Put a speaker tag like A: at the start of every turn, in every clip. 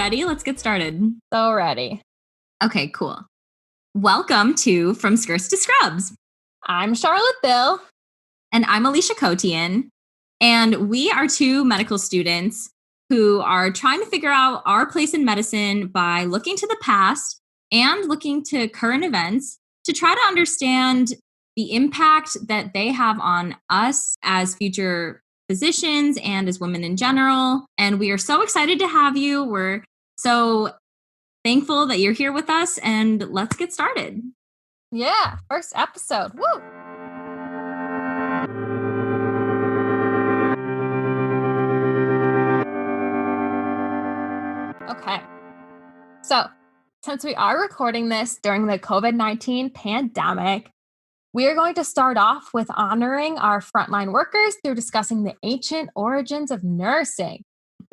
A: ready? Let's get started.
B: So ready.
A: Okay, cool. Welcome to From Skirts to Scrubs.
B: I'm Charlotte Bill.
A: And I'm Alesha Kotian. And we are two medical students who are trying to figure out our place in medicine by looking to the past and looking to current events to try to understand the impact that they have on us as future physicians and as women in general. And we are so excited to have you. We're so thankful that you're here with us, and let's get started.
B: Yeah, first episode. Woo! Okay. So, since we are recording this during the COVID-19 pandemic, we are going to start off with honoring our frontline workers through discussing the ancient origins of nursing.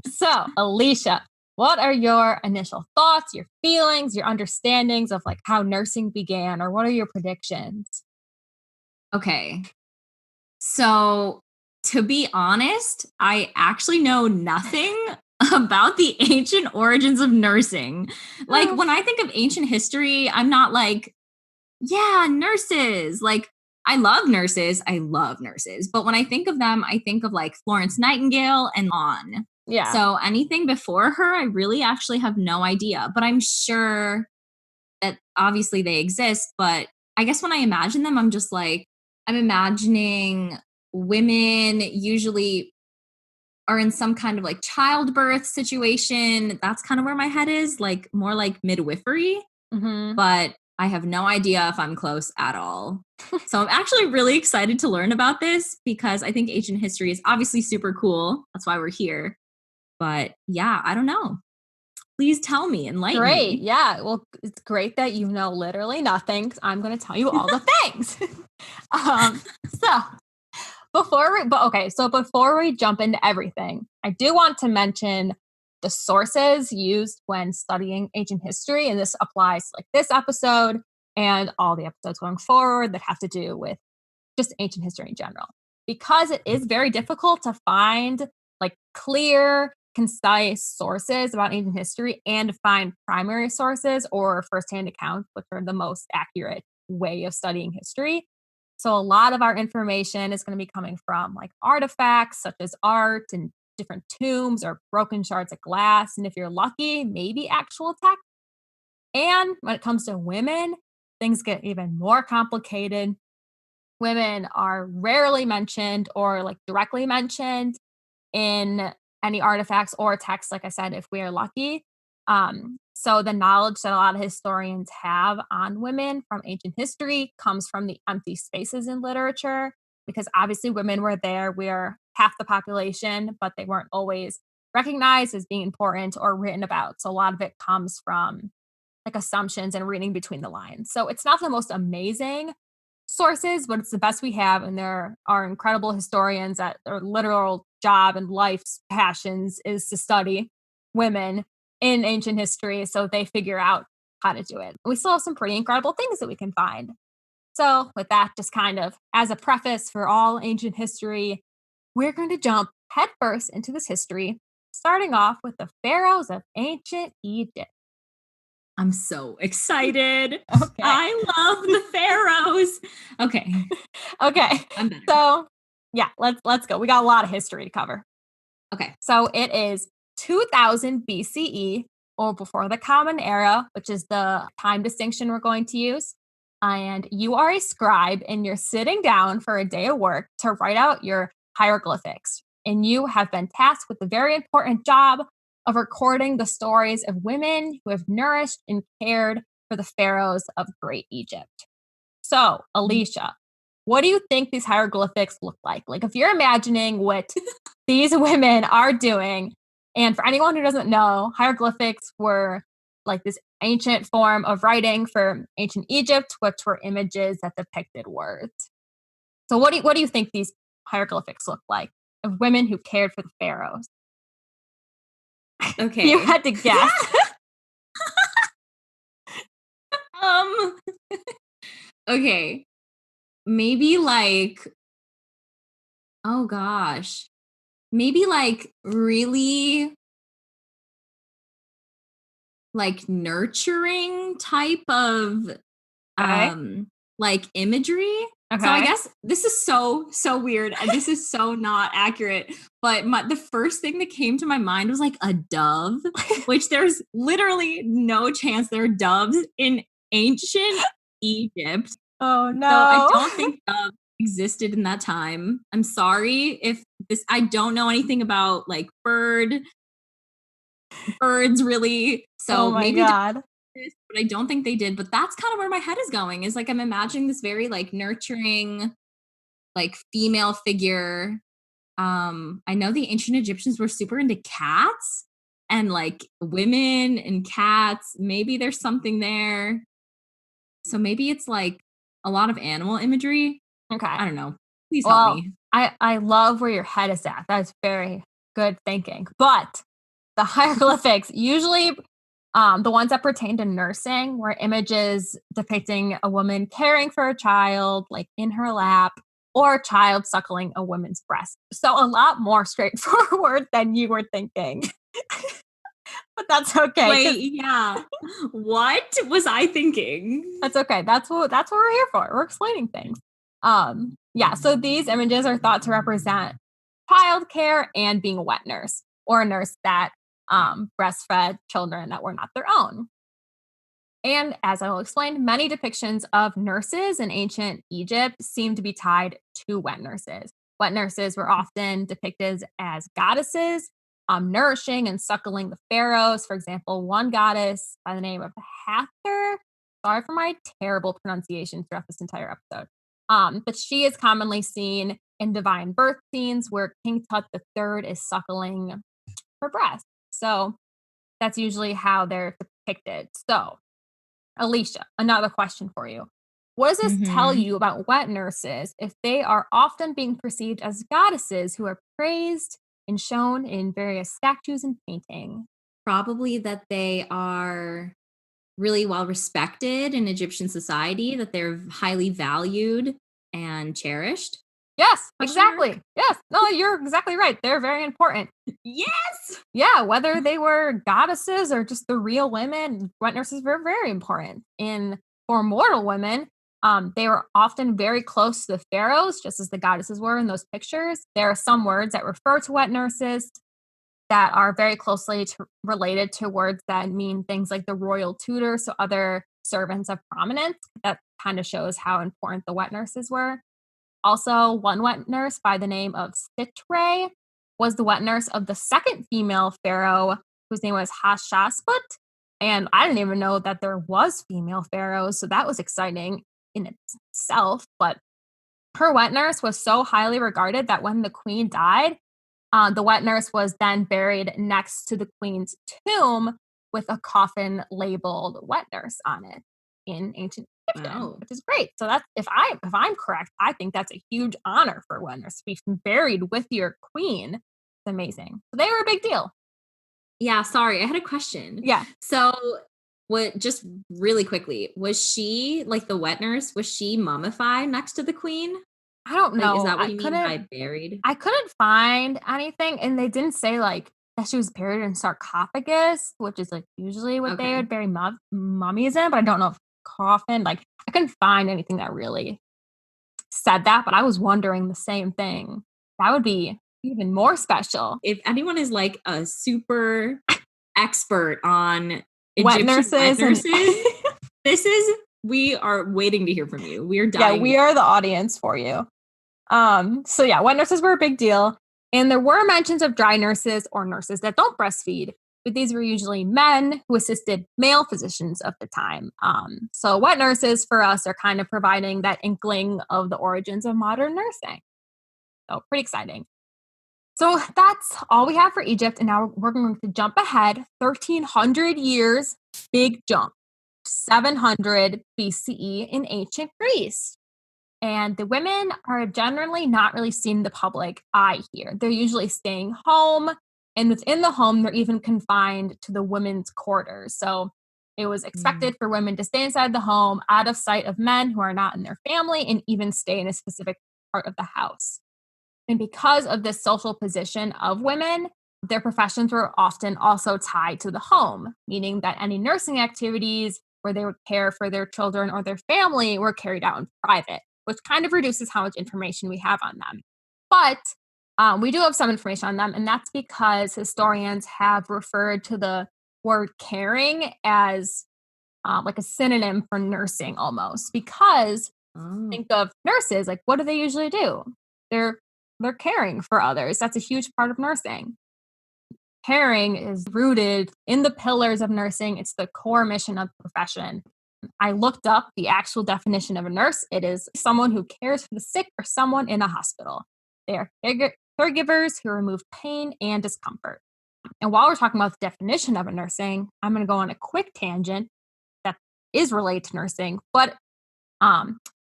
B: So, Alesha, what are your initial thoughts, your feelings, your understandings of like how nursing began, or what are your predictions?
A: Okay. So, to be honest, I actually know nothing about the ancient origins of nursing. Like, when I think of ancient history, I'm not like, yeah, nurses. Like, I love nurses. I love nurses. But when I think of them, I think of like Florence Nightingale and on.
B: Yeah.
A: So anything before her, I really actually have no idea. But I'm sure that obviously they exist. But I guess when I imagine them, I'm just like, I'm imagining women usually are in some kind of like childbirth situation. That's kind of where my head is, like more like midwifery.
B: Mm-hmm.
A: But I have no idea if I'm close at all. So I'm actually really excited to learn about this because I think ancient history is obviously super cool. That's why we're here. But yeah, I don't know. Please tell me, enlighten
B: Great.
A: me.
B: Yeah. Well, it's great that you know literally nothing. 'Cause I'm going to tell you all the things. So before we jump into everything, I do want to mention the sources used when studying ancient history. And this applies to like this episode and all the episodes going forward that have to do with just ancient history in general, because it is very difficult to find like clear, concise sources about ancient history and to find primary sources or firsthand accounts, which are the most accurate way of studying history. So a lot of our information is going to be coming from like artifacts such as art and different tombs or broken shards of glass. And if you're lucky, maybe actual text. And when it comes to women, things get even more complicated. Women are rarely mentioned or like directly mentioned in any artifacts or texts, like I said, if we are lucky. So the knowledge that a lot of historians have on women from ancient history comes from the empty spaces in literature, because obviously women were there. We're half the population, but they weren't always recognized as being important or written about. So a lot of it comes from like assumptions and reading between the lines. So it's not the most amazing sources, but it's the best we have. And there are incredible historians that their literal job and life's passions is to study women in ancient history. So they figure out how to do it. We still have some pretty incredible things that we can find. So, with that, just kind of as a preface for all ancient history, we're going to jump headfirst into this history, starting off with the pharaohs of ancient Egypt.
A: I'm so excited.
B: Okay.
A: I love the pharaohs. Okay.
B: Okay.
A: I'm better.
B: So, yeah, let's go. We got a lot of history to cover.
A: Okay.
B: So it is 2000 BCE, or before the Common Era, which is the time distinction we're going to use. And you are a scribe and you're sitting down for a day of work to write out your hieroglyphics. And you have been tasked with the very important job of recording the stories of women who have nourished and cared for the pharaohs of Great Egypt. So, Alesha, what do you think these hieroglyphics look like? Like, if you're imagining what these women are doing, and for anyone who doesn't know, hieroglyphics were like this ancient form of writing for ancient Egypt, which were images that depicted words. So, what do you think these hieroglyphics look like of women who cared for the pharaohs?
A: Okay.
B: You had to guess.
A: um okay. Maybe like, oh gosh. Maybe like really like nurturing type of
B: Okay.
A: like imagery. So I
B: Okay.
A: guess this is so weird and this is so not accurate, but the first thing that came to my mind was like a dove, which there's literally no chance there are doves in ancient Egypt.
B: Oh
A: So I
B: no.
A: don't think doves existed in that time. I'm sorry if this I don't know anything about like birds really.
B: Oh
A: So
B: my
A: maybe
B: god.
A: this, but I don't think they did. But that's kind of where my head is going. Is like I'm imagining this very like nurturing, like female figure. I know the ancient Egyptians were super into cats and like women and cats. Maybe there's something there. So maybe it's like a lot of animal imagery.
B: Okay.
A: I don't know. Please help
B: Well,
A: me.
B: I love where your head is at. That's very good thinking. But the hieroglyphics usually the ones that pertain to nursing were images depicting a woman caring for a child, like in her lap, or a child suckling a woman's breast. So a lot more straightforward than you were thinking. But that's okay, because
A: Wait, yeah. What was I thinking?
B: that's okay. That's what we're here for. We're explaining things. Yeah, so these images are thought to represent childcare and being a wet nurse or a nurse that breastfed children that were not their own. And as I will explain, many depictions of nurses in ancient Egypt seem to be tied to wet nurses. Wet nurses were often depicted as goddesses, nourishing and suckling the pharaohs. For example, one goddess by the name of Hathor. Sorry for my terrible pronunciation throughout this entire episode. But she is commonly seen in divine birth scenes where King Tut III is suckling her breast. So that's usually how they're depicted. So Alesha, another question for you. What does this tell
A: Mhm.
B: you about wet nurses if they are often being perceived as goddesses who are praised and shown in various statues and painting?
A: Probably that they are really well respected in Egyptian society, that they're highly valued and cherished?
B: Yes,
A: Question mark?
B: exactly. Yes. No, you're exactly right. They're very important.
A: Yes!
B: Yeah, whether they were goddesses or just the real women, wet nurses were very important. In for mortal women, they were often very close to the pharaohs, just as the goddesses were in those pictures. There are some words that refer to wet nurses that are very closely related to words that mean things like the royal tutor, so other servants of prominence. That kind of shows how important the wet nurses were. Also, one wet nurse by the name of Sitre was the wet nurse of the second female pharaoh, whose name was Hatshepsut. And I didn't even know that there was female pharaohs, so that was exciting in itself. But her wet nurse was so highly regarded that when the queen died, the wet nurse was then buried next to the queen's tomb with a coffin labeled wet nurse on it in ancient Egyptian,
A: Wow.
B: which is great. So that's if I'm correct, I think that's a huge honor for a wet nurse to be buried with your queen. It's amazing. So they were a big deal.
A: Yeah, sorry, I had a question.
B: Yeah.
A: So, what just really quickly, was she like the wet nurse, was she mummified next to the queen?
B: I don't
A: Like, is
B: know.
A: that what you mean by buried?
B: I couldn't find anything, and they didn't say, like, that she was buried in sarcophagus, which is, like, usually what they
A: Okay.
B: would bury mummies in, but I don't know if coffin, like, I couldn't find anything that really said that, but I was wondering the same thing. That would be even more special.
A: If anyone is like a super expert on
B: Wet
A: Egyptian wet
B: nurses and
A: nurses, this is we are waiting to hear from you. We are
B: yeah,
A: dying to
B: we are the audience for you. So yeah, wet nurses were a big deal. And there were mentions of dry nurses or nurses that don't breastfeed, but these were usually men who assisted male physicians of the time. So wet nurses for us are kind of providing that inkling of the origins of modern nursing. So pretty exciting. So that's all we have for Egypt. And now we're going to jump ahead 1300 years, big jump, 700 BCE in ancient Greece. And the women are generally not really seen in the public eye here. They're usually staying home. And within the home, they're even confined to the women's quarters. So it was
A: Mm.
B: expected for women to stay inside the home, out of sight of men who are not in their family, and even stay in a specific part of the house. And because of this social position of women, Their professions were often also tied to the home, meaning that any nursing activities where they would care for their children or their family were carried out in private, which kind of reduces how much information we have on them. But we do have some information on them, and that's because historians have referred to the word caring as like a synonym for nursing almost, because think of nurses, like what do they usually do? They're caring for others. That's a huge part of nursing. Caring is rooted in the pillars of nursing. It's the core mission of the profession. I looked up the actual definition of a nurse. It is someone who cares for the sick or someone in a hospital. They are caregivers who remove pain and discomfort. And while we're talking about the definition of a nursing, I'm going to go on a quick tangent that is related to nursing, but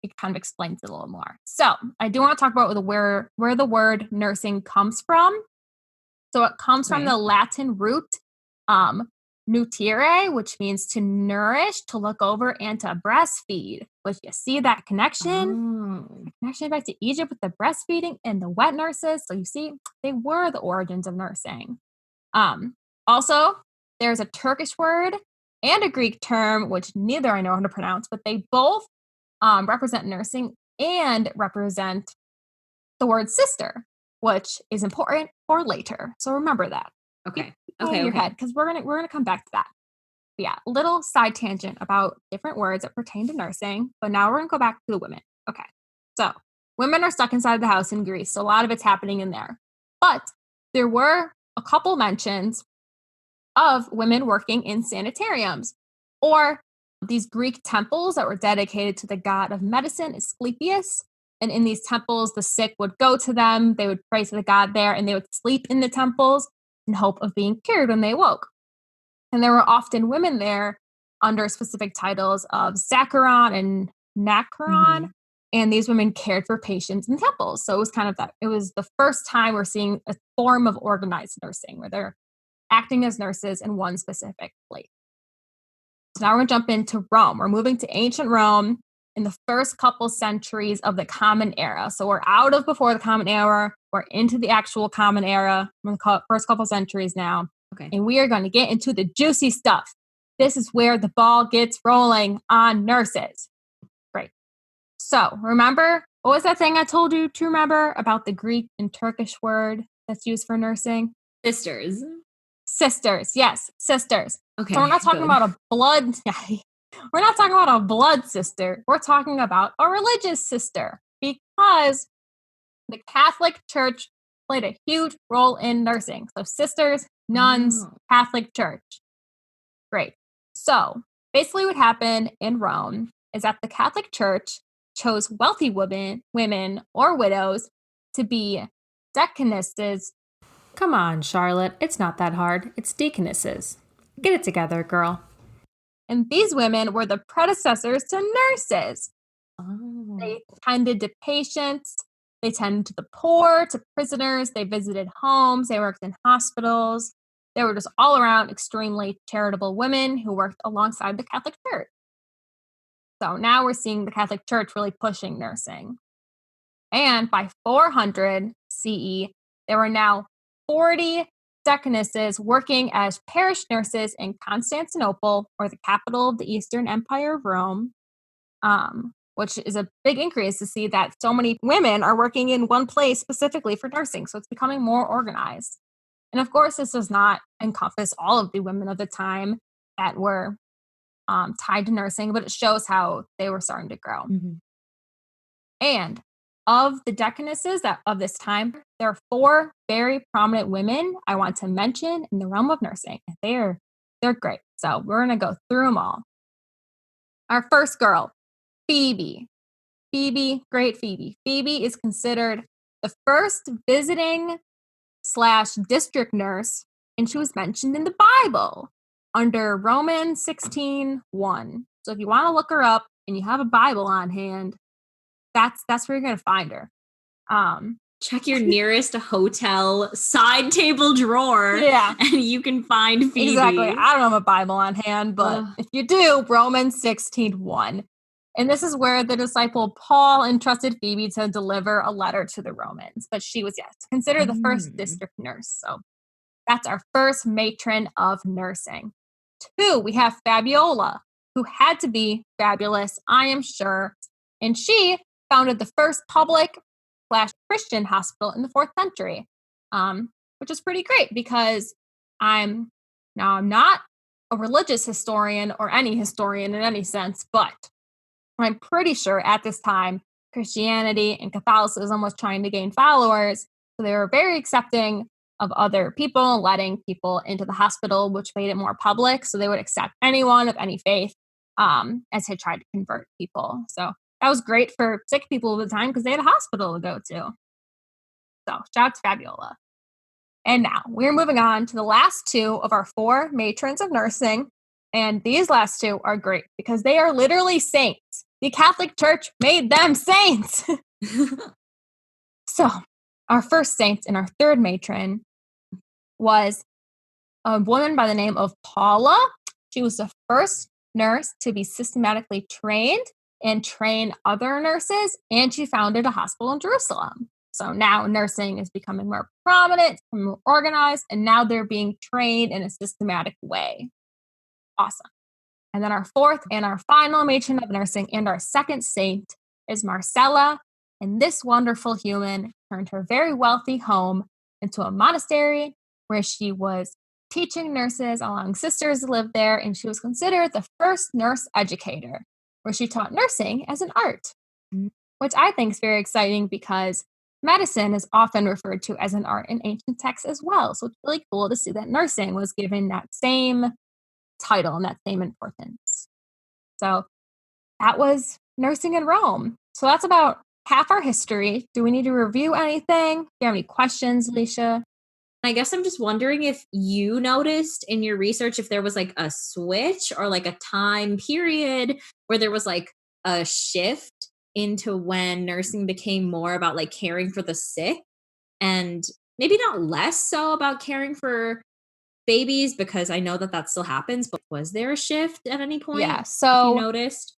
B: it kind of explains it a little more. So I do want to talk about where the word nursing comes from. So it comes from the Latin root nutire, which means to nourish, to look over, and to breastfeed. Which you see that connection? Connection back to Egypt with the breastfeeding and the wet nurses. So you see, they were the origins of nursing. Also, there's a Turkish word and a Greek term, which neither I know how to pronounce, but they both represent nursing and represent the word sister, which is important for later. So remember that.
A: Okay.
B: In your head, because we're gonna come back to that. But yeah, little side tangent about different words that pertain to nursing. But now we're gonna go back to the women. Okay. So women are stuck inside the house in Greece. So a lot of it's happening in there. But there were a couple mentions of women working in sanitariums or these Greek temples that were dedicated to the god of medicine, Asclepius. And in these temples, the sick would go to them, they would pray to the god there, and they would sleep in the temples in hope of being cured when they woke. And there were often women there under specific titles of Zacharon and Nacharon. And these women cared for patients in temples. So it was kind of that. It was the first time we're seeing a form of organized nursing where they're acting as nurses in one specific place. So now we're going to jump into Rome. We're moving to ancient Rome in the first couple centuries of the Common Era. So we're out of before the Common Era. We're into the actual Common Era. We're in the first couple centuries now. Okay. And we are going to get into the juicy stuff. This is where the ball gets rolling on nurses. Great. So remember, what was that thing I told you to remember about the Greek and Turkish word that's used for nursing?
A: Sisters.
B: Sisters. Yes, sisters.
A: Okay.
B: So we're not talking about a blood. We're not talking about a blood sister. We're talking about a religious sister because the Catholic Church played a huge role in nursing. So sisters, nuns, Catholic Church. Great. So basically what happened in Rome is that the Catholic Church chose wealthy women or widows to be deaconesses.
C: Come on, Charlotte. It's not that hard. It's deaconesses. Get it together, girl.
B: And these women were the predecessors to nurses. They tended to patients. They tended to the poor, to prisoners. They visited homes. They worked in hospitals. They were just all around extremely charitable women who worked alongside the Catholic Church. So now we're seeing the Catholic Church really pushing nursing. And by 400 CE, there were now 40 deaconesses working as parish nurses in Constantinople, or the capital of the Eastern Empire of Rome, which is a big increase to see that so many women are working in one place specifically for nursing. So it's becoming more organized. And of course, this does not encompass all of the women of the time that were tied to nursing, but it shows how they were starting to grow. And of the deaconesses of this time, there are 4 very prominent women I want to mention in the realm of nursing. They're great. So we're going to go through them all. Our first girl, Phoebe. Great Phoebe. Phoebe is considered the first visiting / district nurse, and she was mentioned in the Bible under Romans 16:1. So if you want to look her up and you have a Bible on hand, that's where you're going to find her.
A: Check your nearest hotel side table drawer.
B: Yeah.
A: And you can find Phoebe.
B: Exactly. I don't have a Bible on hand, but if you do, Romans 16:1. And this is where the disciple Paul entrusted Phoebe to deliver a letter to the Romans. But she was, considered the first district nurse. So That's our first matron of nursing. 2, we have Fabiola, who had to be fabulous, I am sure. And she founded the first public/Christian hospital in the 4th century, which is pretty great because I'm not a religious historian or any historian in any sense, but I'm pretty sure at this time, Christianity and Catholicism was trying to gain followers. So they were very accepting of other people, letting people into the hospital, which made it more public. So they would accept anyone of any faith as they tried to convert people. So that was great for sick people at the time because they had a hospital to go to. So shout out to Fabiola. And now we're moving on to the last 2 of our 4 matrons of nursing. And these last 2 are great because they are literally saints. The Catholic Church made them saints. So our first saint and our 3rd matron was a woman by the name of Paula. She was the first nurse to be systematically trained and train other nurses, and she founded a hospital in Jerusalem. So now nursing is becoming more prominent, more organized, and now they're being trained in a systematic way. Awesome. And then our 4th and our final matron of nursing and our 2nd saint is Marcella. And this wonderful human turned her very wealthy home into a monastery where she was teaching nurses, allowing sisters to live there. And she was considered the first nurse educator, where she taught nursing as an art, which I think is very exciting because medicine is often referred to as an art in ancient texts as well. So it's really cool to see that nursing was given that same title and that same importance. So that was nursing in Rome. So that's about half our history. Do we need to review anything? Do you have any questions, Alesha?
A: I guess I'm just wondering if you noticed in your research if there was like a switch or like a time period where there was like a shift into when nursing became more about like caring for the sick and maybe not less so about caring for babies, because I know that still happens, but was there a shift at any point?
B: Yeah,
A: if
B: so
A: you noticed?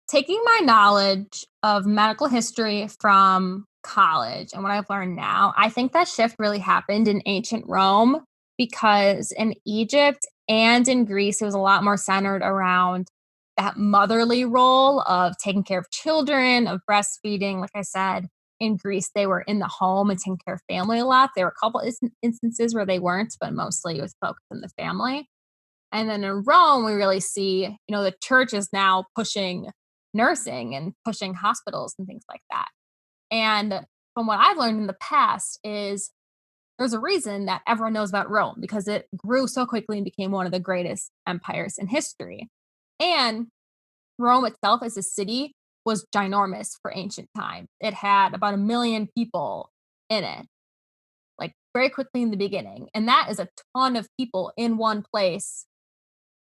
B: Taking my knowledge of medical history from college and what I've learned now, I think that shift really happened in ancient Rome because in Egypt and in Greece, it was a lot more centered around that motherly role of taking care of children, of breastfeeding. Like I said, in Greece, they were in the home and taking care of family a lot. There were a couple instances where they weren't, but mostly it was focused on the family. And then in Rome, we really see, the church is now pushing nursing and pushing hospitals and things like that. And from what I've learned in the past is there's a reason that everyone knows about Rome because it grew so quickly and became one of the greatest empires in history. And Rome itself as a city was ginormous for ancient time. It had about 1 million people in it, like very quickly in the beginning. And that is a ton of people in one place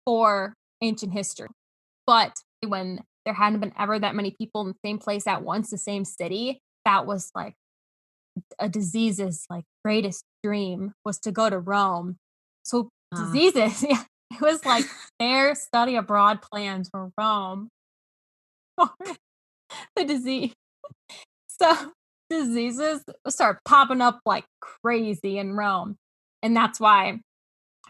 B: for ancient history. But when there hadn't been ever that many people in the same place at once, the same city, that was like a disease's like greatest dream was to go to Rome. So diseases, yeah, it was like their study abroad plans for Rome. The disease. So diseases start popping up like crazy in Rome. And that's why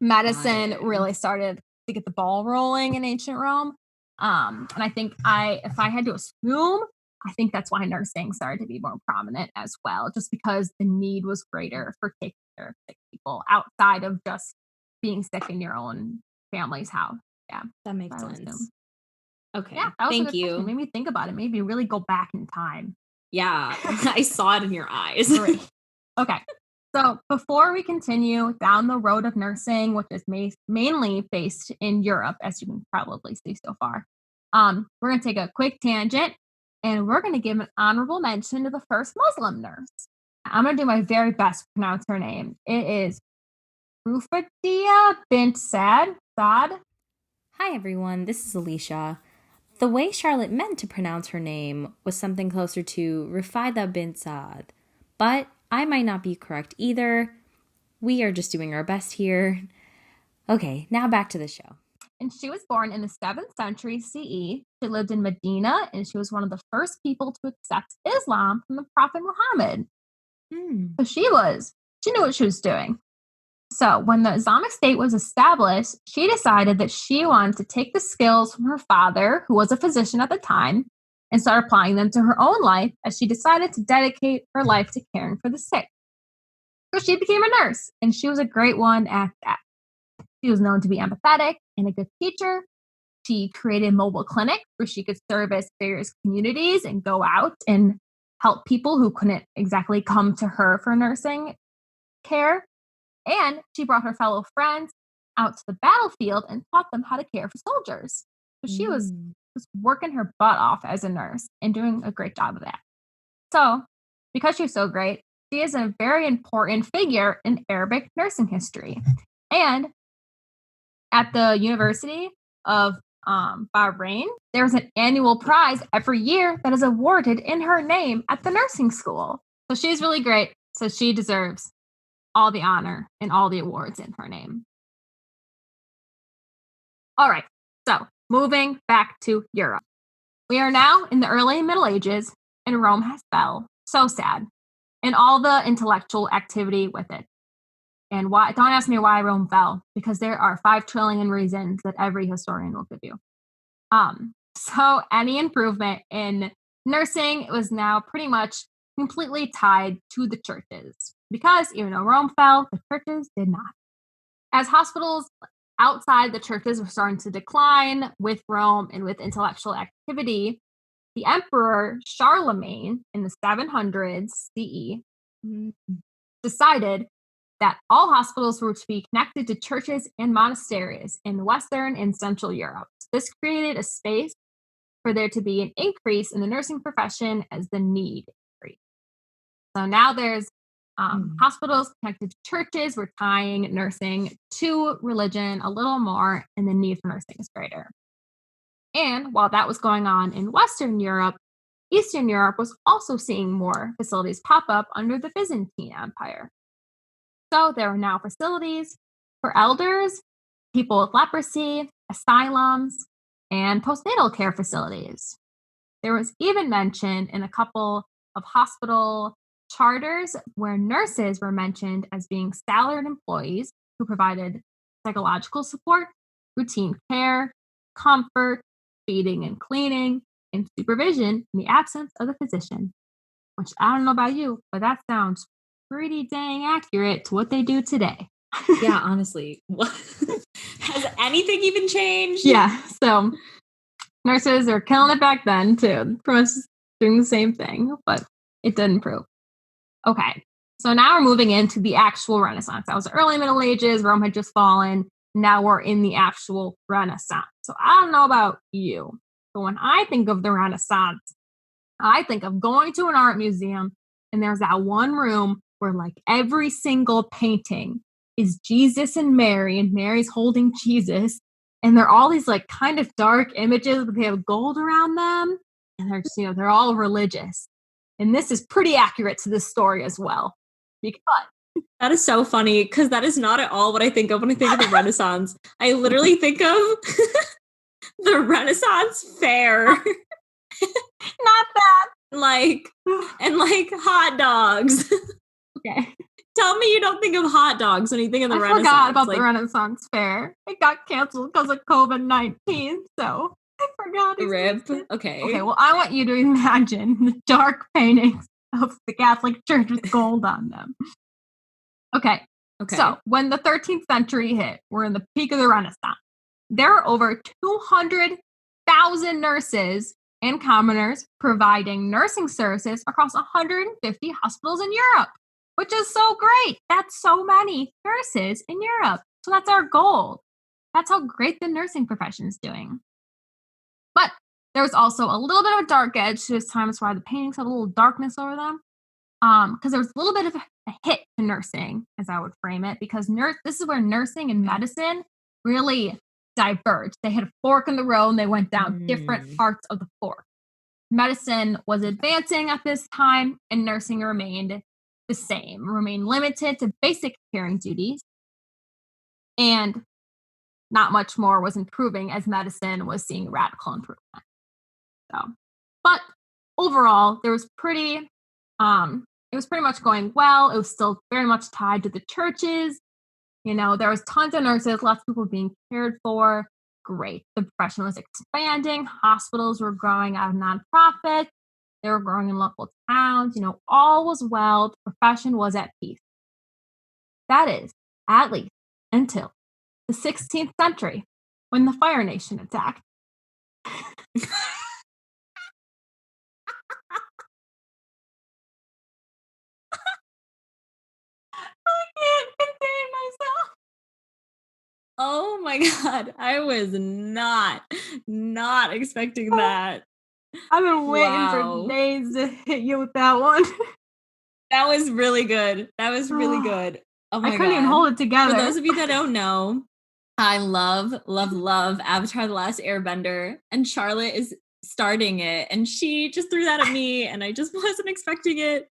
B: medicine really started to get the ball rolling in ancient Rome. And I think if I had to assume, I think that's why nursing started to be more prominent as well, just because the need was greater for taking care of sick people outside of just being sick in your own family's house. Yeah,
A: that makes sense. Okay,
B: yeah, that was
A: thank
B: a good
A: you.
B: question. It made me think about it. Made me really go back in time.
A: Yeah, I saw it in your eyes.
B: Great. Okay. So before we continue down the road of nursing, which is mainly based in Europe, as you can probably see so far, we're going to take a quick tangent and we're going to give an honorable mention to the first Muslim nurse. I'm going to do my very best to pronounce her name. It is Rufadia bint Saad.
C: Hi, everyone. This is Alesha. The way Charlotte meant to pronounce her name was something closer to Rufaida bint Saad, but I might not be correct either. We are just doing our best here. Okay, now back to the show.
B: And she was born in the 7th century CE. She lived in Medina, and she was one of the first people to accept Islam from the Prophet Muhammad. So she was She knew what she was doing. So when the Islamic State was established, she decided that she wanted to take the skills from her father, who was a physician at the time, and start applying them to her own life as she decided to dedicate her life to caring for the sick. So she became a nurse, and she was a great one at that. She was known to be empathetic and a good teacher. She created mobile clinics where she could service various communities and go out and help people who couldn't exactly come to her for nursing care. And she brought her fellow friends out to the battlefield and taught them how to care for soldiers. So she was working her butt off as a nurse and doing a great job of that. So, because she's so great, she is a very important figure in Arabic nursing history. And at the University of Bahrain, there's an annual prize every year that is awarded in her name at the nursing school. So she's really great. So she deserves all the honor and all the awards in her name. All right, so moving back to Europe. We are now in the early Middle Ages, and Rome has fell. So sad. And all the intellectual activity with it. And why? Don't ask me why Rome fell, because there are 5 trillion reasons that every historian will give you. So any improvement in nursing was now pretty much completely tied to the churches, because even though Rome fell, the churches did not. As hospitals outside the churches were starting to decline with Rome and with intellectual activity, the emperor Charlemagne in the 700s CE decided that all hospitals were to be connected to churches and monasteries in Western and Central Europe. This created a space for there to be an increase in the nursing profession as the need increased. So now there's hospitals connected to churches. We're tying nursing to religion a little more, and the need for nursing is greater. And while that was going on in Western Europe, Eastern Europe was also seeing more facilities pop up under the Byzantine Empire. So there are now facilities for elders, people with leprosy, asylums, and postnatal care facilities. There was even mention in a couple of hospital charters where nurses were mentioned as being salaried employees who provided psychological support, routine care, comfort, feeding and cleaning, and supervision in the absence of the physician. Which I don't know about you, but that sounds pretty dang accurate to what they do today.
A: Yeah, honestly. What? Has anything even changed?
B: Yeah, so nurses are killing it back then too. Pretty much doing the same thing, but it did improve. Okay, so now we're moving into the actual Renaissance. That was the early Middle Ages. Rome had just fallen. Now we're in the actual Renaissance. So I don't know about you, but when I think of the Renaissance, I think of going to an art museum and there's that one room where like every single painting is Jesus and Mary's holding Jesus. And they're all these like kind of dark images, but they have gold around them. And they're just, they're all religious. And this is pretty accurate to this story as well. Because
A: that is so funny, because that is not at all what I think of when I think of the Renaissance. I literally think of the Renaissance fair.
B: Not that.
A: And hot dogs.
B: Okay.
A: Tell me you don't think of hot dogs when you think of the Renaissance.
B: I forgot about the Renaissance fair. It got canceled because of COVID-19, so I forgot.
A: Rip. Okay.
B: Okay, well, I want you to imagine the dark paintings of the Catholic Church with gold on them. Okay. So when the 13th century hit, we're in the peak of the Renaissance. There are over 200,000 nurses and commoners providing nursing services across 150 hospitals in Europe, which is so great. That's so many nurses in Europe. So that's our goal. That's how great the nursing profession is doing. But there's also a little bit of a dark edge to this time. That's why the paintings had a little darkness over them. Because there was a little bit of a hit to nursing, as I would frame it, because this is where nursing and medicine really diverged. They had a fork in the road and they went down different parts of the fork. Medicine was advancing at this time and nursing remained the same, remained limited to basic caring duties. And not much more was improving as medicine was seeing radical improvement. So, but overall, there was pretty it was pretty much going well. It was still very much tied to the churches. You know, there was tons of nurses, lots of people being cared for. Great. The profession was expanding. Hospitals were growing out of nonprofits. They were growing in local towns. You know, all was well. The profession was at peace. That is, at least until the 16th century when the Fire Nation attacked. I can't contain myself.
A: Oh my God. I was not expecting that.
B: I've been waiting for days to hit you with that one.
A: That was really good. That was really good. Oh my God.
B: I couldn't even hold it together.
A: For those of you that don't know, I love Avatar: The Last Airbender, and Charlotte is starting it, and she just threw that at me, and I just wasn't expecting it,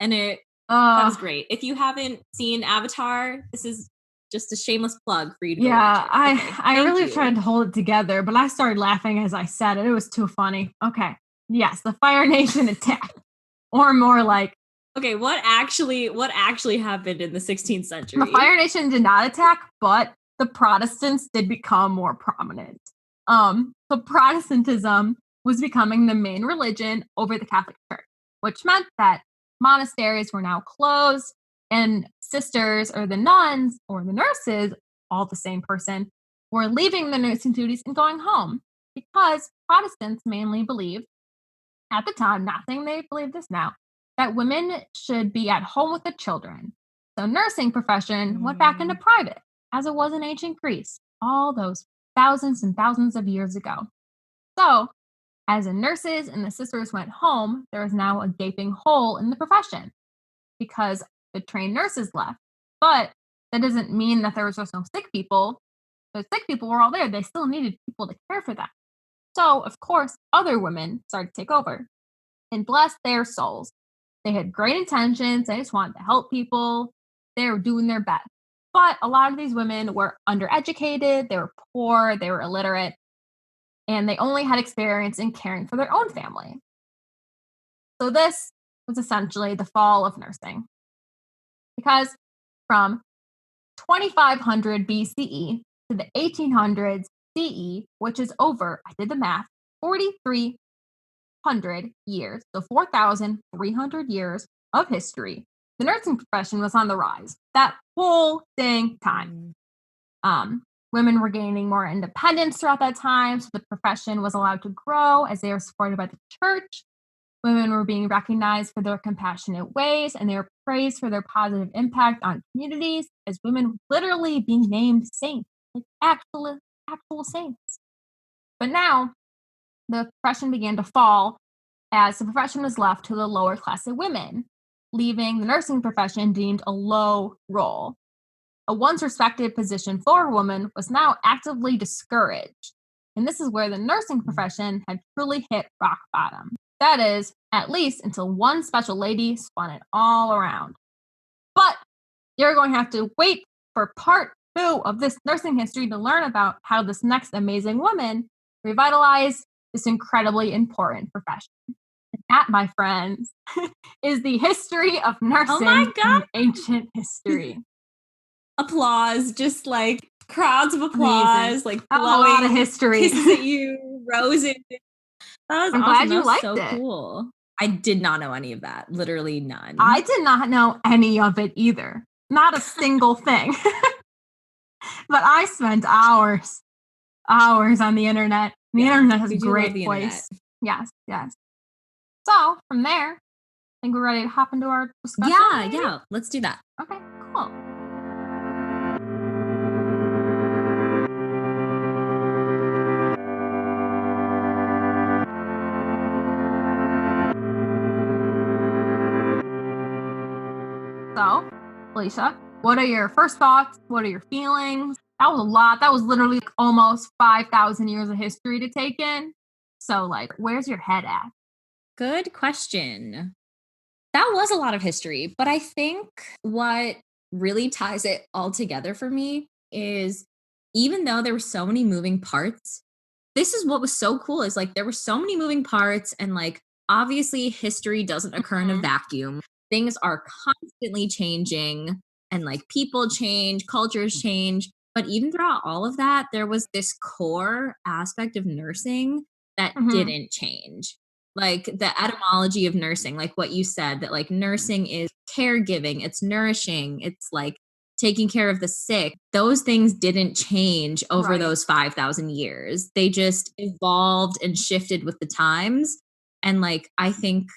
A: and that was great. If you haven't seen Avatar, this is just a shameless plug for you to go watch it.
B: I really tried to hold it together, but I started laughing as I said it. It was too funny. Okay. Yes, the Fire Nation attacked. Or more like,
A: okay, what actually happened in the 16th century?
B: The Fire Nation did not attack, but the Protestants did become more prominent. So Protestantism was becoming the main religion over the Catholic Church, which meant that monasteries were now closed, and sisters or the nuns or the nurses, all the same person, were leaving the nursing duties and going home because Protestants mainly believed at the time, not saying they believe this now, that women should be at home with the children. So nursing profession went back into private, as it was in ancient Greece, all those thousands and thousands of years ago. So, as the nurses and the sisters went home, there was now a gaping hole in the profession because the trained nurses left. But that doesn't mean that there was just no sick people. The sick people were all there. They still needed people to care for them. So, of course, other women started to take over. And bless their souls. They had great intentions. They just wanted to help people. They were doing their best. But a lot of these women were undereducated. They were poor. They were illiterate. And they only had experience in caring for their own family. So this was essentially the fall of nursing. Because from 2500 BCE to the 1800s CE, which is over, I did the math, 4,300 years, so 4,300 years of history, the nursing profession was on the rise. That whole dang time. Women were gaining more independence throughout that time, so the profession was allowed to grow as they were supported by the church. Women were being recognized for their compassionate ways, and they were praised for their positive impact on communities, as women literally being named saints, like actual saints. But now, the profession began to fall as the profession was left to the lower class of women, leaving the nursing profession deemed a low role. A once respected position for a woman was now actively discouraged. And this is where the nursing profession had truly hit rock bottom. That is, at least until one special lady spun it all around. But you're going to have to wait for part 2 of this nursing history to learn about how this next amazing woman revitalized this incredibly important profession. And that, my friends, is the history of nursing in ancient history.
A: Applause, just like crowds of applause,
B: amazing.
A: like blowing
B: a lot of history.
A: Kisses at you, roses. That was
B: I'm
A: awesome.
B: glad you liked
A: so
B: it.
A: Cool. I did not know any of that. Literally none.
B: I did not know any of it either. Not a single thing. But I spent hours on the internet. The internet is a great place. Internet. Yes. So from there, I think we're ready to hop into our discussion.
A: Yeah. Let's do that.
B: Okay, cool. So, Alesha, what are your first thoughts? What are your feelings? That was a lot. That was literally almost 5,000 years of history to take in. So, like, where's your head at?
A: Good question. That was a lot of history, but I think what really ties it all together for me is even though there were so many moving parts, this is what was so cool is like there were so many moving parts and like obviously history doesn't occur in a vacuum. things are constantly changing and like people change, cultures change. But even throughout all of that, there was this core aspect of nursing that
B: Mhm.
A: didn't change. Like the etymology of nursing, like what you said, that like nursing is caregiving, it's nourishing, it's like taking care of the sick. Those things didn't change over
B: Right.
A: those 5,000 years. They just evolved and shifted with the times. And like, I think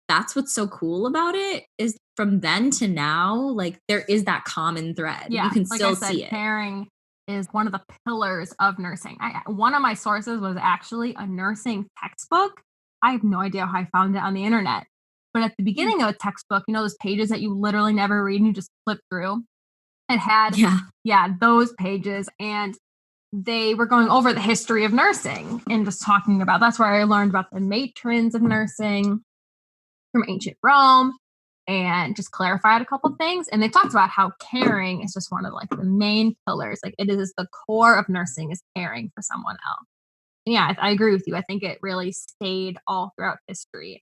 A: that's what's so cool about it is from then to now, like there is that common thread. You
B: Yeah,
A: can
B: like I
A: still
B: said,
A: see it.
B: caring is one of the pillars of nursing. One of my sources was actually a nursing textbook. I have no idea how I found it on the internet. But at the
A: Mm.
B: beginning of a textbook, those pages that you literally never read and you just flip through, it had,
A: Yeah.
B: yeah, those pages. And they were going over the history of nursing and just talking about that's where I learned about the matrons of nursing from ancient Rome and just clarified a couple things. And they talked about how caring is just one of like the main pillars. Like it is the core of nursing is caring for someone else. And yeah, I agree with you. I think it really stayed all throughout history.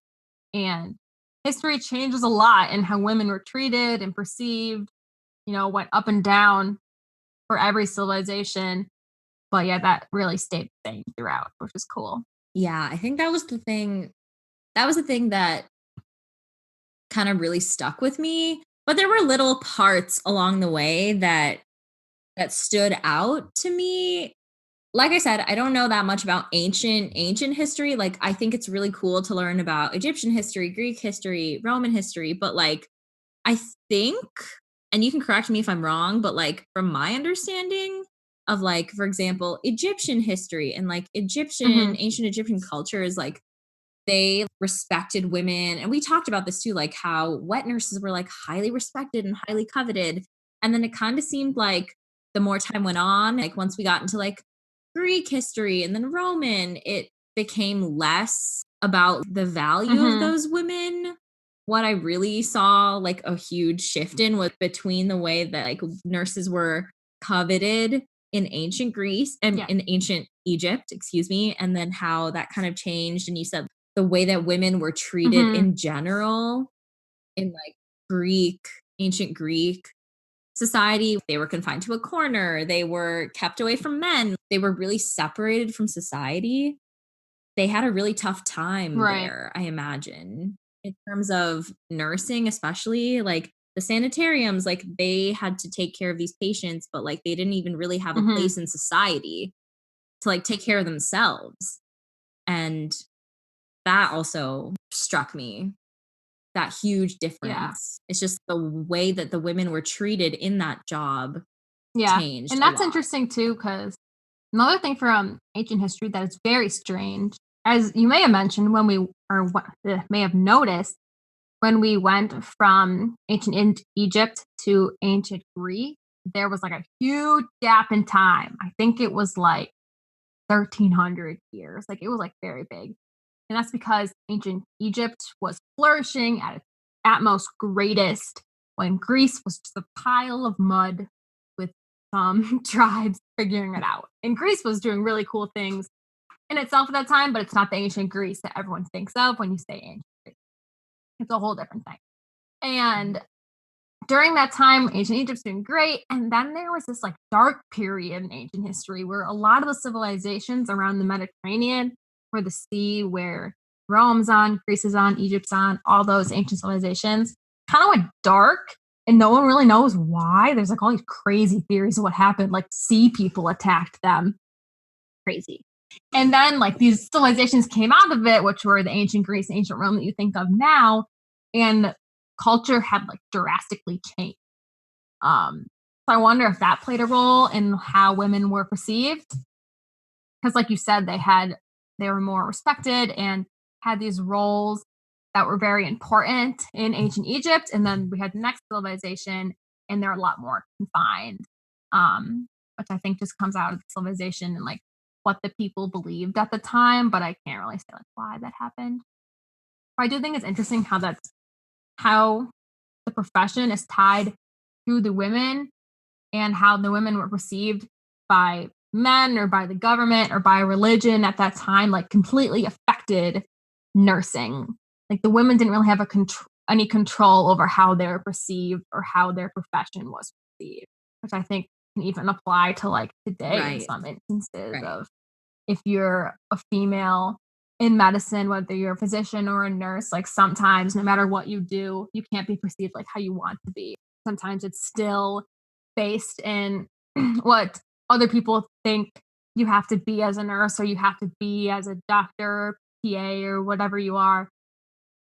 B: And history changes a lot in how women were treated and perceived, went up and down for every civilization. But yeah, that really stayed the same throughout, which is cool.
A: Yeah. I think that was the thing. That was the thing that kind of really stuck with me. But there were little parts along the way that stood out to me. Like I said, I don't know that much about ancient history. Like I think it's really cool to learn about Egyptian history, Greek history, Roman history, but like I think, and you can correct me if I'm wrong, but like from my understanding of like, for example, Egyptian history and like
B: Hmm.
A: ancient Egyptian culture is like they respected women. And we talked about this too, like how wet nurses were like highly respected and highly coveted. And then it kind of seemed like the more time went on, like once we got into like Greek history and then Roman, it became less about the value of
B: Hmm.
A: those women. What I really saw like a huge shift in was between the way that like nurses were coveted in ancient Greece and
B: Yeah.
A: in ancient Egypt, excuse me, and then how that kind of changed. And you said the way that women were treated
B: Hmm.
A: in general in like ancient Greek society. They were confined to a corner. They were kept away from men. They were really separated from society. They had a really tough time
B: Right.
A: there, I imagine, in terms of nursing, especially like the sanitariums, like they had to take care of these patients, but like they didn't even really have a
B: Hmm.
A: place in society to like take care of themselves. And that also struck me, that huge
B: Yeah.
A: difference. It's just the way that the women were treated in that job
B: Yeah.
A: changed
B: And
A: a
B: that's
A: lot.
B: interesting too, because another thing from ancient history that is very strange, as you may have mentioned when we, or may have noticed, when we went from ancient Egypt to ancient Greek, there was like a huge gap in time. I think it was like 1300 years. Like it was like very big. And that's because ancient Egypt was flourishing at its most greatest when Greece was just a pile of mud with some tribes figuring it out. And Greece was doing really cool things in itself at that time, but it's not the ancient Greece that everyone thinks of when you say ancient Greece. It's a whole different thing. And during that time, ancient Egypt's doing great. And then there was this like dark period in ancient history where a lot of the civilizations around the Mediterranean, where the sea, where Rome's on, Greece is on, Egypt's on, all those ancient civilizations kind of went dark. And no one really knows why. There's like all these crazy theories of what happened, like sea people attacked them. Crazy. And then like these civilizations came out of it, which were the ancient Greece, ancient Rome that you think of now. And culture had like drastically changed. So I wonder if that played a role in how women were perceived. Because, like you said, they were more respected and had these roles that were very important in ancient Egypt. And then we had the next civilization, and they're a lot more confined, which I think just comes out of the civilization and like what the people believed at the time. But I can't really say like why that happened. But I do think it's interesting how the profession is tied to the women and how the women were perceived by men or by the government or by religion at that time, like completely affected nursing. Like the women didn't really have any control over how they were perceived or how their profession was perceived, which I think can even apply to like today in some instances of if you're a female in medicine, whether you're a physician or a nurse, like sometimes no matter what you do, you can't be perceived like how you want to be. Sometimes it's still based in what other people think you have to be as a nurse or you have to be as a doctor, PA, or whatever you are.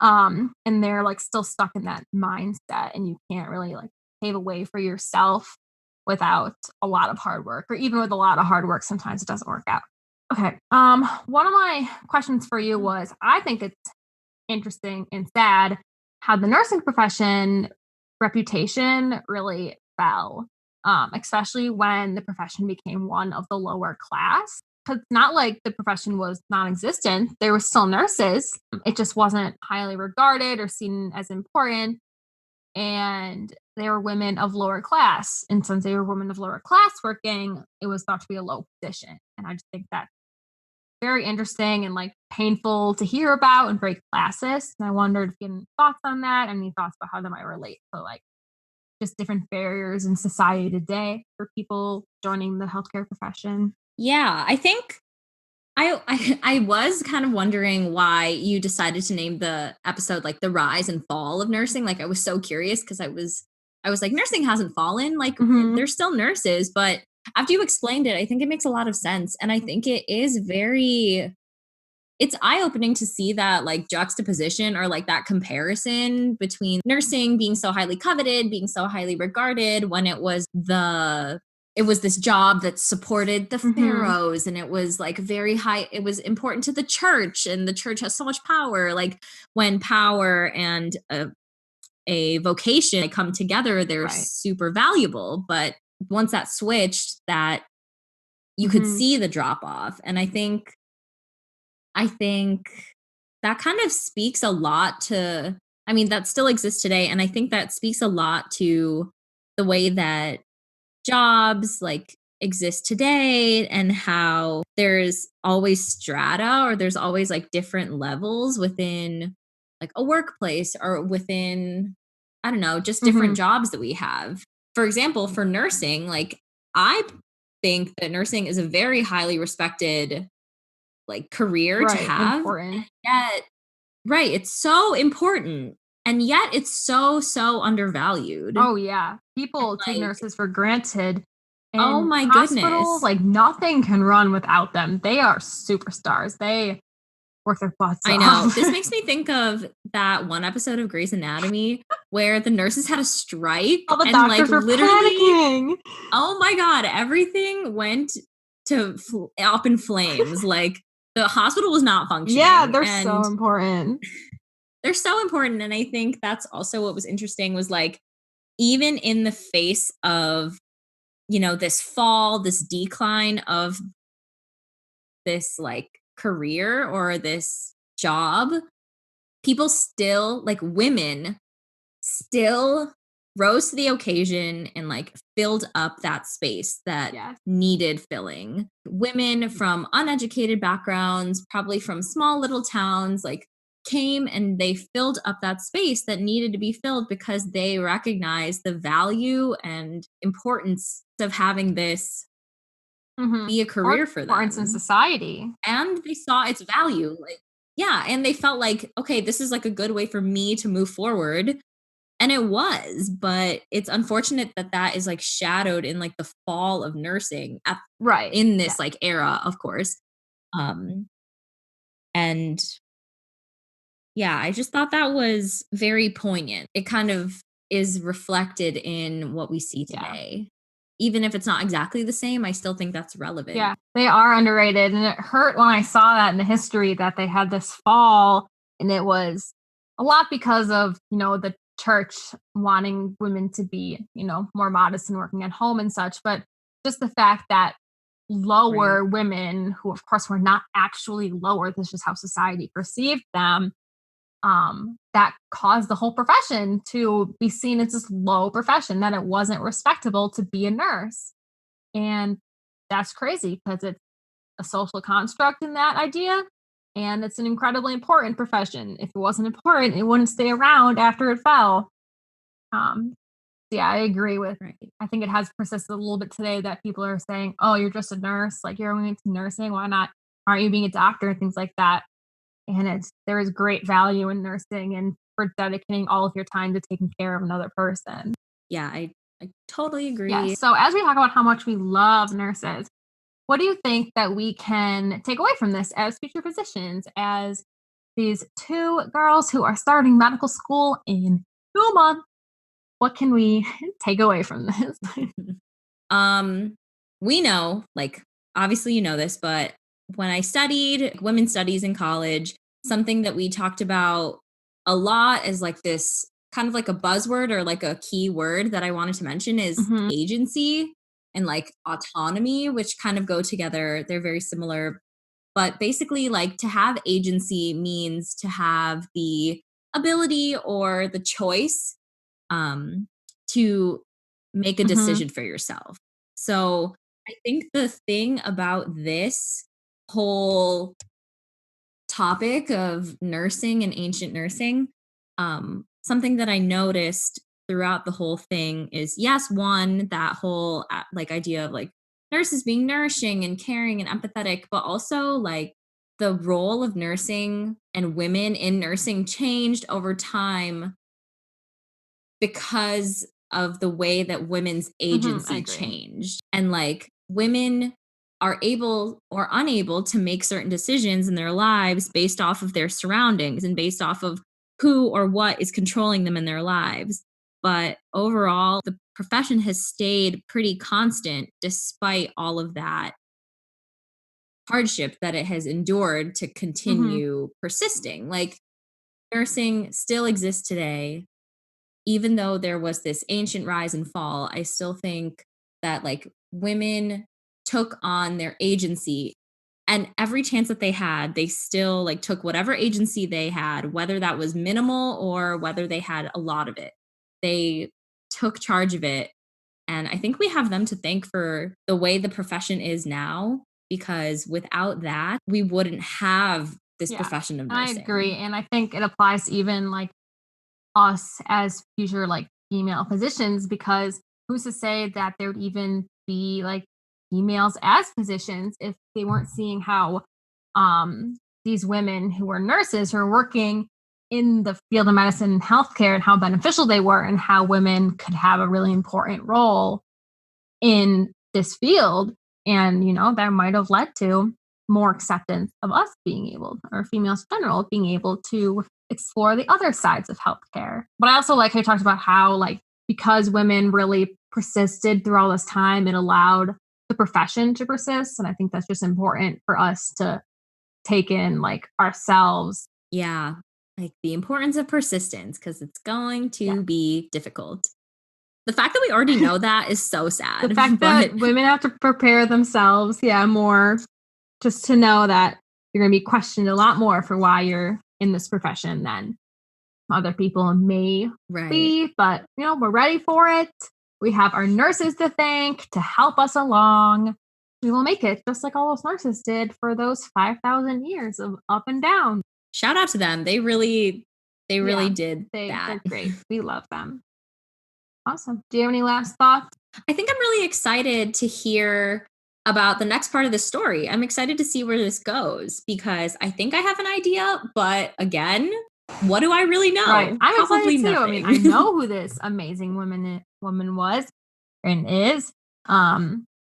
B: And they're like still stuck in that mindset and you can't really like pave a way for yourself without a lot of hard work, or even with a lot of hard work, sometimes it doesn't work out. Okay. One of my questions for you was I think it's interesting and sad how the nursing profession reputation really fell, especially when the profession became one of the lower class. Because it's not like the profession was non-existent. There were still nurses. It just wasn't highly regarded or seen as important. And they were women of lower class. And since they were women of lower class working, it was thought to be a low position. And I just think that's very interesting and like painful to hear about and very classist. And I wondered if you had any thoughts on that, any thoughts about how that might relate to like just different barriers in society today for people joining the healthcare profession.
A: Yeah, I think I was kind of wondering why you decided to name the episode like the rise and fall of nursing. Like I was so curious because I was like, nursing hasn't fallen. Like they're still nurses, but after you explained it, I think it makes a lot of sense. And I think it is it's eye-opening to see that like juxtaposition or like that comparison between nursing being so highly coveted, being so highly regarded when it was this job that supported the pharaohs and it was like very high. It was important to the church and the church has so much power. Like when power and a vocation come together, they're super valuable. But once that switched, that you could see the drop off. And I think that kind of speaks a lot to, I mean, that still exists today. And I think that speaks a lot to the way that jobs like exist today and how there's always strata or there's always like different levels within like a workplace or within, I don't know, just different jobs that we have. For example, for nursing, like I think that nursing is a very highly respected like career to have.
B: Important.
A: Yet, it's so important. And yet it's so undervalued.
B: Oh yeah. People take nurses for granted. And
A: oh my
B: hospitals,
A: goodness.
B: like nothing can run without them. They are superstars. They work their butts off.
A: I know. This makes me think of that one episode of Grey's Anatomy where the nurses had a strike.
B: All the
A: and
B: doctors
A: like
B: were
A: literally
B: panicking.
A: Oh my God. Everything went to up in flames. Like the hospital was not functioning.
B: Yeah, they're so important.
A: They're so important. And I think that's also what was interesting was like, even in the face of, you know, this fall, this decline of this like career or this job, people still, like women, still rose to the occasion and like filled up that space that needed filling. Women from uneducated backgrounds, probably from small little towns, like came and they filled up that space that needed to be filled because they recognized the value and importance of having this be a career for them.
B: Importance in society.
A: And they saw its value. Like, yeah. And they felt like, okay, this is like a good way for me to move forward. And it was, but it's unfortunate that that is like shadowed in like the fall of nursing in this like era, of course. And yeah, I just thought that was very poignant. It kind of is reflected in what we see today. Even if it's not exactly the same, I still think that's relevant.
B: Yeah, they are underrated. And it hurt when I saw that in the history that they had this fall. And it was a lot because of, you know, the church wanting women to be, you know, more modest and working at home and such. But just the fact that lower women, who of course were not actually lower, this is just how society perceived them, that caused the whole profession to be seen as this low profession, that it wasn't respectable to be a nurse. And that's crazy because it's a social construct in that idea. And it's an incredibly important profession. If it wasn't important, it wouldn't stay around after it fell. Um, yeah, I agree with.
A: Right.
B: I think it has persisted a little bit today that people are saying, "Oh, you're just a nurse. Like you're going into nursing. Why not? Aren't you being a doctor?" And things like that. And there is great value in nursing and for dedicating all of your time to taking care of another person.
A: Yeah, I totally agree.
B: Yes. So as we talk about how much we love nurses, what do you think that we can take away from this as future physicians, as these two girls who are starting medical school in 2 months? What can we take away from this?
A: um, we know, like, obviously you know this, but when I studied women's studies in college, something that we talked about a lot is like this kind of like a buzzword or like a key word that I wanted to mention is
B: Mhm.
A: agency and like autonomy, which kind of go together. They're very similar. But basically, like to have agency means to have the ability or the choice um, to make a
B: Mhm.
A: decision for yourself. So I think the thing about this whole topic of nursing and ancient nursing, something that I noticed throughout the whole thing is yes, one, that whole like idea of like nurses being nourishing and caring and empathetic, but also like the role of nursing and women in nursing changed over time because of the way that women's
B: Mhm. I
A: agency
B: agree.
A: changed. And like women are able or unable to make certain decisions in their lives based off of their surroundings and based off of who or what is controlling them in their lives. But overall, the profession has stayed pretty constant despite all of that hardship that it has endured to
B: Mhm.
A: continue persisting. Like nursing still exists today even though there was this ancient rise and fall, I still think that like women took on their agency and every chance that they had, they still like took whatever agency they had, whether that was minimal or whether they had a lot of it. They took charge of it. And I think we have them to thank for the way the profession is now, because without that, we wouldn't have this
B: Yeah.
A: profession of
B: I agree.
A: nursing.
B: And I think it applies to even like us as future like female physicians, because who's to say that there would even be like females as physicians if they weren't seeing how these women who are nurses who are working in the field of medicine and healthcare and how beneficial they were and how women could have a really important role in this field. And, that might have led to more acceptance of us being able, or females in general, being able to explore the other sides of healthcare. But I also like how you talked about how, like, because women really persisted through all this time, it allowed the profession to persist. And I think that's just important for us to take in, like, ourselves.
A: Yeah, like the importance of persistence because it's going
B: Yeah.
A: to be difficult. The fact that we already know that is so
B: The
A: sad,
B: fact
A: but
B: that women have to prepare themselves, yeah, more just to know that you're going to be questioned a lot more for why you're in this profession than other people may
A: right.
B: be. But, we're ready for it. We have our nurses to thank to help us along. We will make it just like all those nurses did for those 5,000 years of up and down.
A: Shout out to them. They really
B: Yeah,
A: did that.
B: they're great. We love them. Awesome. Do you have any last thoughts?
A: I think I'm really excited to hear about the next part of the story. I'm excited to see where this goes because I think I have an idea, but again, what do I really
B: Right.
A: know?
B: I'm
A: Probably
B: excited too. I mean, I
A: nothing.
B: know who this amazing woman was and is.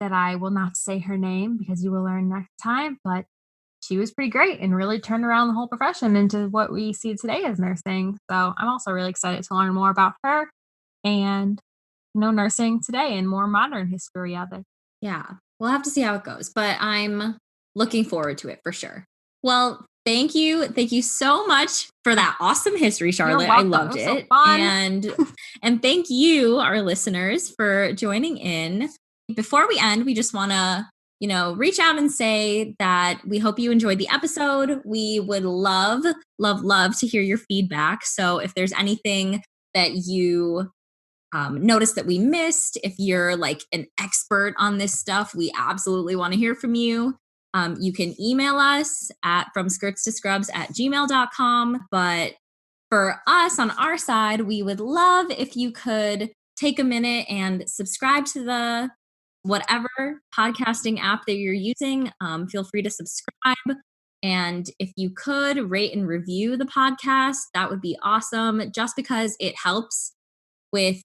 B: That I will not say her name because you will learn next time, but she was pretty great and really turned around the whole profession into what we see today as nursing. So I'm also really excited to learn more about her and nursing today and more modern history of it.
A: Yeah, we'll have to see how it goes, but I'm looking forward to it for sure. Well, thank you. Thank you so much for that awesome history,
B: You're
A: Charlotte. I
B: welcome. It
A: loved
B: was so
A: it.
B: fun.
A: And thank you, our listeners, for joining in. Before we end, we just want to, reach out and say that we hope you enjoyed the episode. We would love, love, love to hear your feedback. So if there's anything that you notice that we missed, if you're like an expert on this stuff, we absolutely want to hear from you. You can email us at fromskirtstoscrubs@gmail.com. But for us on our side, we would love if you could take a minute and subscribe to the whatever podcasting app that you're using. Feel free to subscribe. And if you could rate and review the podcast, that would be awesome, just because it helps with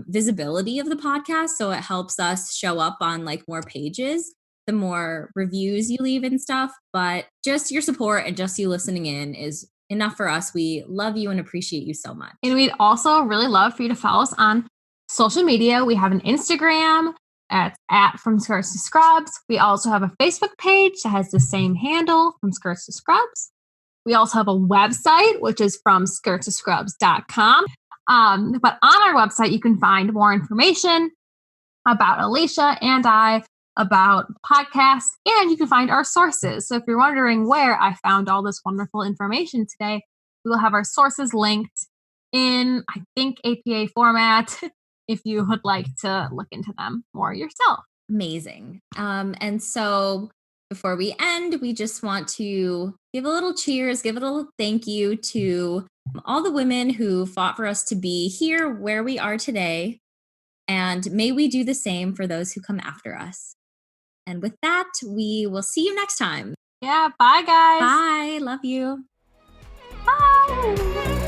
A: visibility of the podcast. So it helps us show up on like more pages, the more reviews you leave and stuff. But just your support and just you listening in is enough for us. We love you and appreciate you so much.
B: And we'd also really love for you to follow us on social media. We have an Instagram at From Skirts to Scrubs. We also have a Facebook page that has the same handle, From Skirts to Scrubs. We also have a website, which is fromskirtstoscrubs.com. But on our website, you can find more information about Alesha and I, about podcasts, and you can find our sources. So if you're wondering where I found all this wonderful information today, we will have our sources linked in, I think, APA format if you would like to look into them more yourself.
A: Amazing. And so before we end, we just want to give a little cheers, give a little thank you to all the women who fought for us to be here where we are today. And may we do the same for those who come after us. And with that, we will see you next time.
B: Yeah, bye, guys.
A: Bye. Love you.
B: Bye.